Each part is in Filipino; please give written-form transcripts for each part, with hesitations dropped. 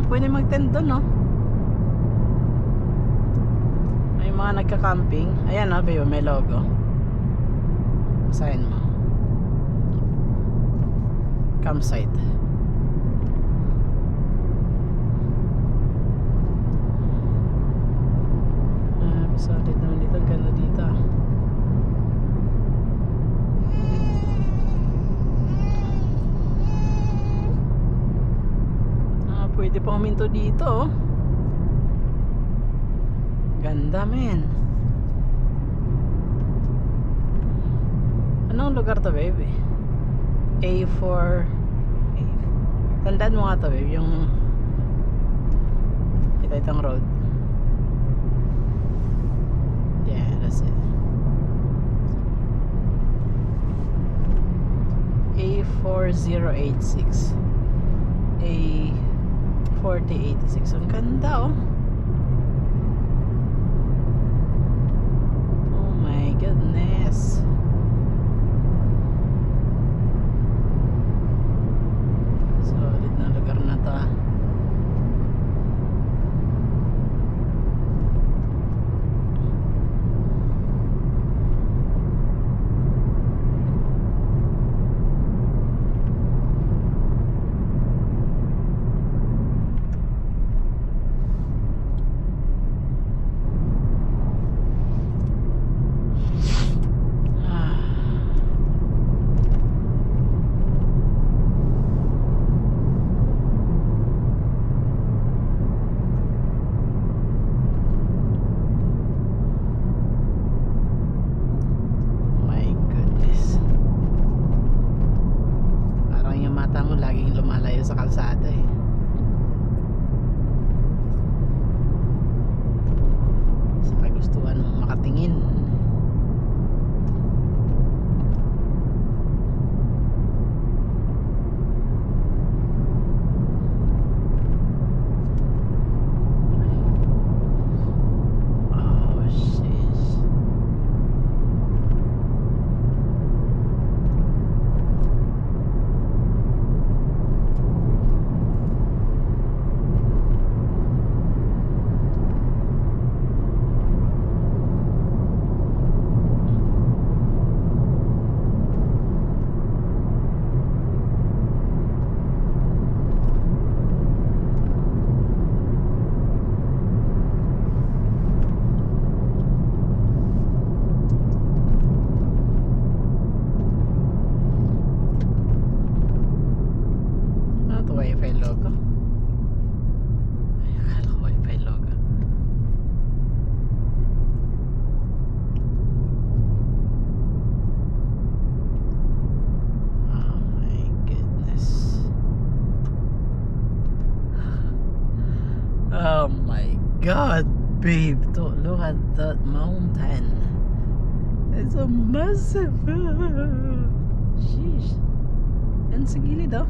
pwede mag-tent doon, no? May mga nagka-camping. Ayan, no, babe, may logo. Basahin mo. Campsite. Solid naman dito. Ganda dito. Pwede pa huminto dito, oh. Ganda, men. Anong lugar to, baby? A4. Tandaan mo nga to, baby. Yung itong road. Yeah, that's it. A4086. A4086. Ang ganda, oh. Oh my goodness. Solid na lugar na to, ah. Sa kalsada, eh. Sa kagustuhan mong makatingin. Oh sheesh. Wi-Fi logo. Ay, akala ko Wi-Fi logo. Oh my goodness. Oh my god, babe. Look at that mountain. It's a massive. Sheesh. Yan sa gilid, oh.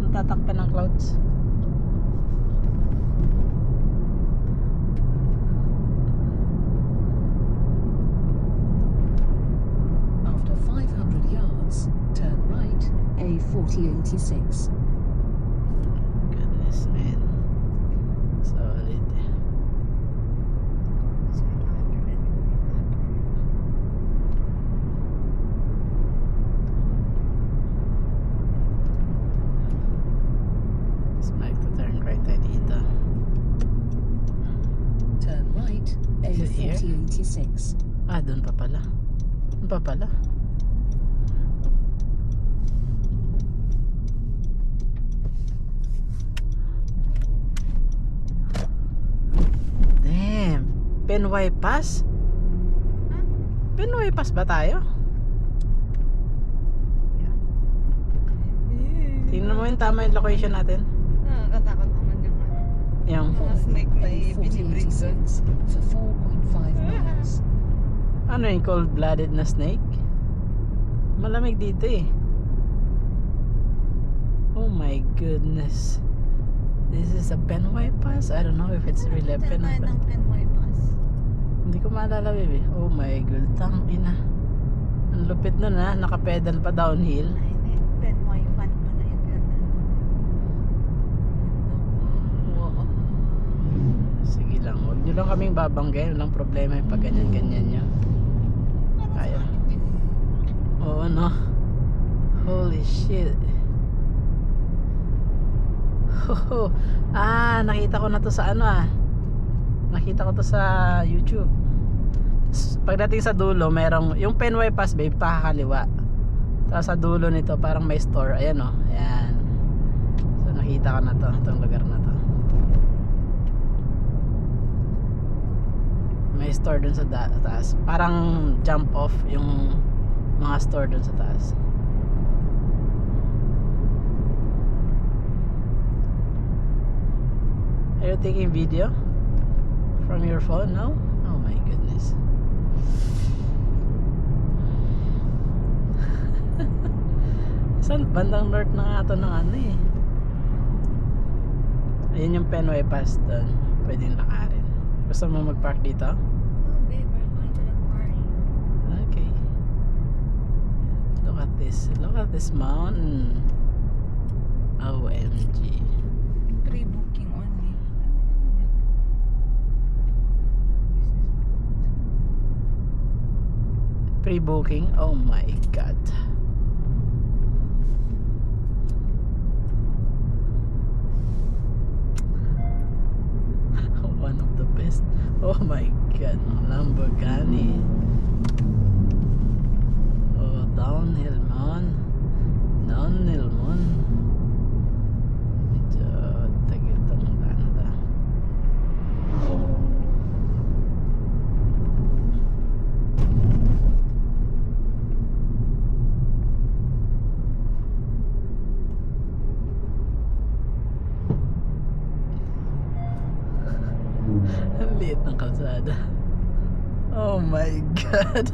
Tatakpan ng clouds. After 500 yards, turn right, A4086. Goodness, man. Solid. A4086. Ah, doon pa pala. Doon pa pala. Damn. Penway Pass? Penway Pass ba tayo? Tingnan mo yung tama yung location natin. Nakakatakot naman yung Yung mga snake na ibinibring doon. For 4.5 miles. ano yung cold-blooded na snake? Malamig dito, eh. Oh my goodness. This is a Penway Pass? I don't know if it's really a Penway Pass. ng Penway Pass. Hindi ko maalala, baby. Oh my god, tang ina. Ang lupit nun, ha. Nakapedal pa downhill. Ay, Penway fan pa na yung ganda. Sige lang, huwag nyo lang kaming babanggayin. Walang problema yung pag ganyan-ganyan nyo. Kaya. Oo, no? Holy shit. Nakita ko na to sa ano nakita ko to sa YouTube. Pagdating sa dulo, merong yung Penway Pass, babe, pakakaliwa. Tapos sa dulo nito parang may store. Ayan, oh. Ayan. So nakita ko na to, itong lugar na to. May store dun sa taas. Parang jump off yung mga store dun sa taas. Are you taking video from your phone now? Oh my goodness. Saan bandang north na nga ito ng ano eh. Ayun yung Penway Pass doon. Pwedeng lakarin. Gusto mo mag-park dito? Oh, babe, we're going to the quarry. Okay. Look at this. Look at this mountain. OMG. Pre-booking only. Pre-booking? Oh my god. One of the best. Oh my god. Lamborghini. Oh, downhill man. Downhill man. Medyo tagil itong daan na. Ang liit ng kalsada. Oh my god.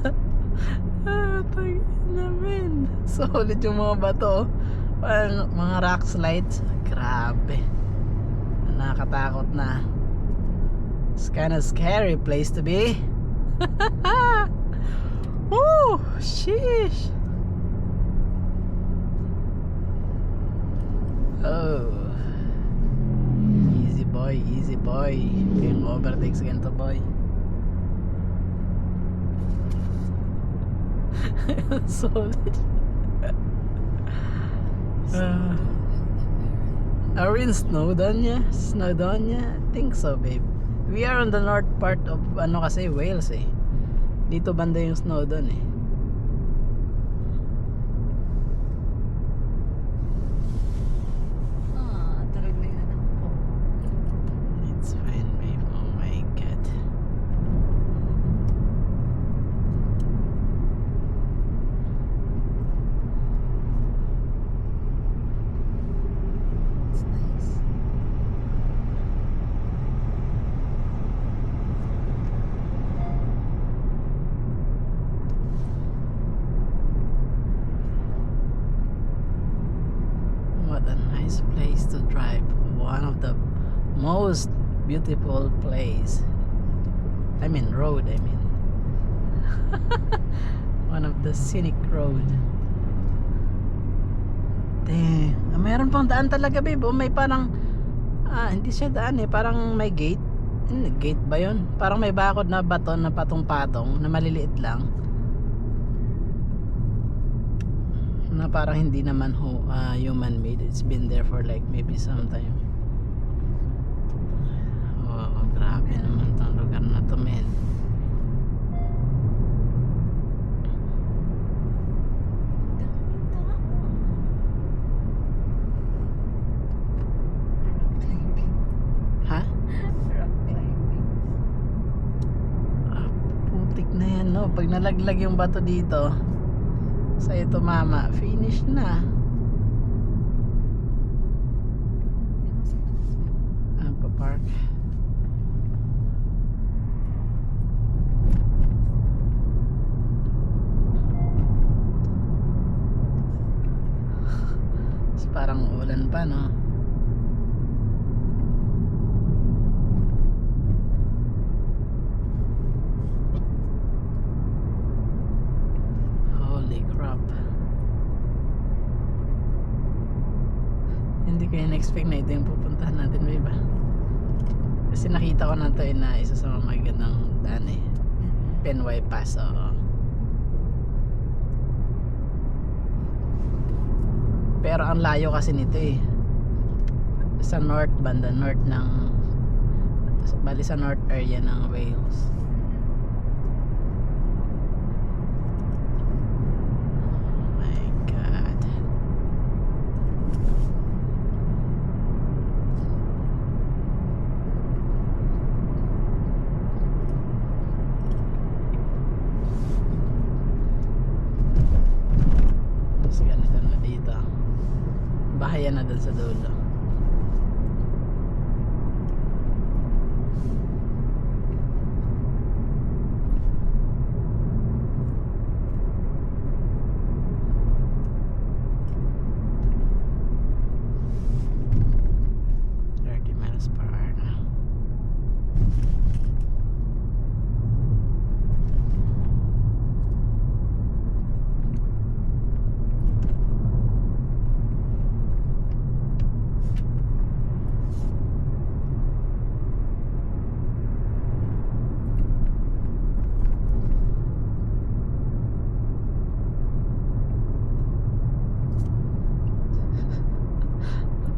Tagil namin. Solid yung mga bato. Parang mga rock slides. Grabe. Nakakatakot na. It's kind of scary place to be. Oh, sheesh. Oh. Easy boy, easy boy. Yung overtakes ganito boy. Solid. Are we in Snowdonia? Snowdonia? I think so, babe. We are on the north part of ano kasi Wales eh. Dito banda yung Snowdon eh. Tarag na yung anak ko. It's fine, babe. Oh my god. It's nice. What a nice place to drive. One of the most beautiful place. I mean road, I mean. One of the scenic road. Dang. Mayroon pang daan talaga, babe. Oh, may parang hindi siya daan eh. Parang may gate. Gate ba yun? Parang may bakod na baton na patong-patong na maliliit lang. Na parang hindi naman human made. It's been there for like maybe some time. Oh, grabe naman tong lugar na to, men. Climbing. Ha? Rock climbing. Putik na yan, no? Pag nalaglag yung bato dito sa ito, mama, finish na. Ang pa-park. Parang ulan pa, no? Holy crap. Hindi ko in-expect na ito yung pupuntahan natin, babe. Kasi nakita ko na to na isa sa mga magandang daan eh. Penway Pass, oo. Pero ang layo kasi nito eh. Sa north, banda north ng bali sa north area ng Wales. Oh my God. Mas ganito na dito. Bahayan na dun sa dulo. Miles per hour na.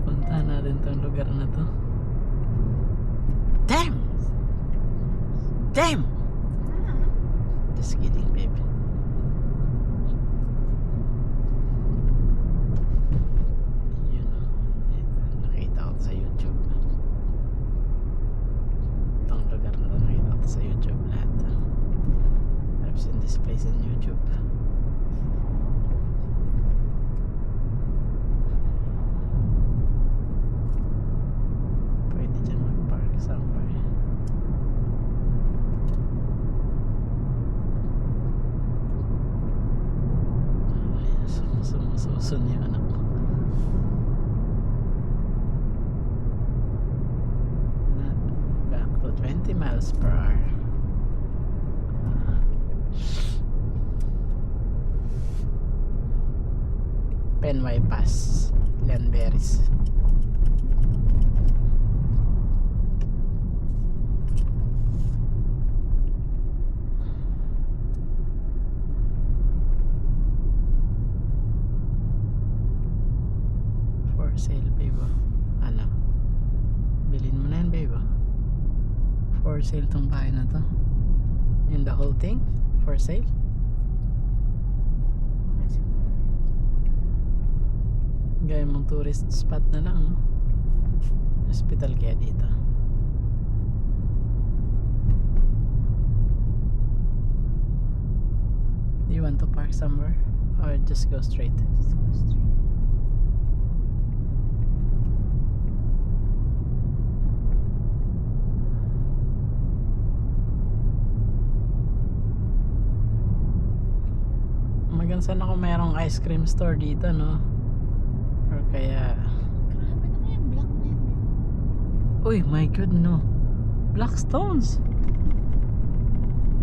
Punta natin tong lugar na to. Damn! Damn! Just kidding, babe. Yun o. Nakita ko to sa YouTube. Itong lugar na to nakita ko to sa YouTube lahat. I've seen this place in YouTube. Pwede dyan mag-park somewhere. Sumusun yung anak ko. Back to 20 miles per hour. Penway Pass, Llanberis. For sale, babe. Ano? Bilhin mo na yan, babe. For sale tong bahay na to. And the whole thing? For sale? Gaya mong tourist spot na lang, no? Hospital kaya dito. Do you want to park somewhere? Or just go straight? Maganda sana kung mayroong ice cream store dito, no? Or kaya... Grabe naman yung black na yan. Uy, my god, no. Black stones.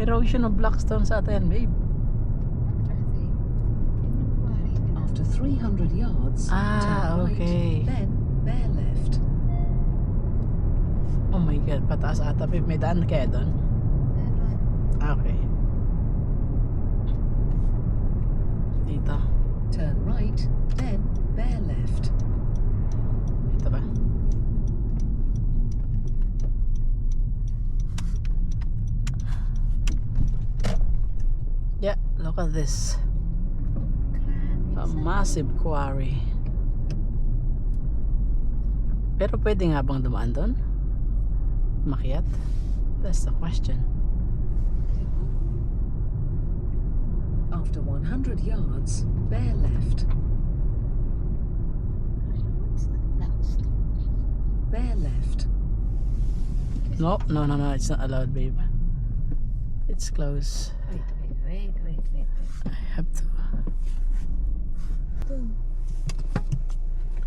Erosion of black stones sa atin, babe. What are they? Yan yung quarry nila. After 300 yards, Ah, turn okay. right, then bear left. Oh my god, pataas ata, babe. May daan kaya doon? Meron. Okay. Dito. Turn right, then bear left. Dito ba? Yeah, look at this. A massive quarry. Pero pwede nga bang dumaan doon? Makiat? That's the question. After 100 yards, bear left. What's that black stone? Bear left. No, no, no, no. It's not allowed, babe. It's closed. Wait. I have to.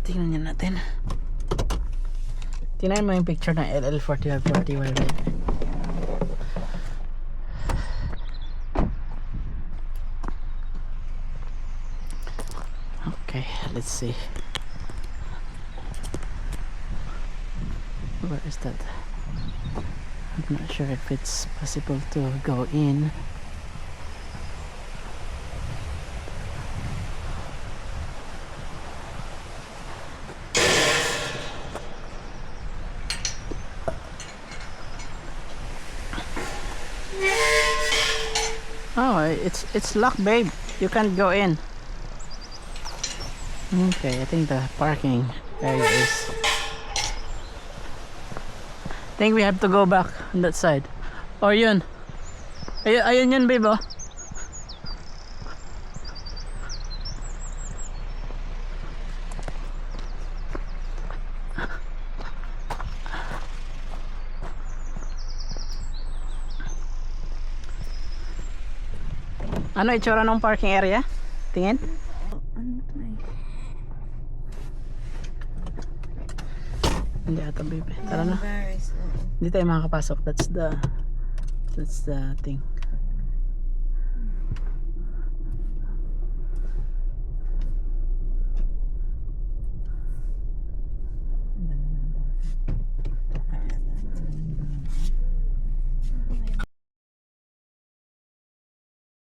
Tingnan niya natin. Tingnan mo yung picture ng LL4541, babe. Okay, let's see. Where is that? I'm not sure if it's possible to go in. Oh, it's locked, babe. You can't go in. Okay, I think the parking area is. I think we have to go back on that side. Or yun. Ayun yun, babe, oh. Ano itsura ng parking area? Tingin? Ano to eh? Hindi ata, babe. Tara na. Embarrassed. Hindi tayo makakapasok. That's the thing.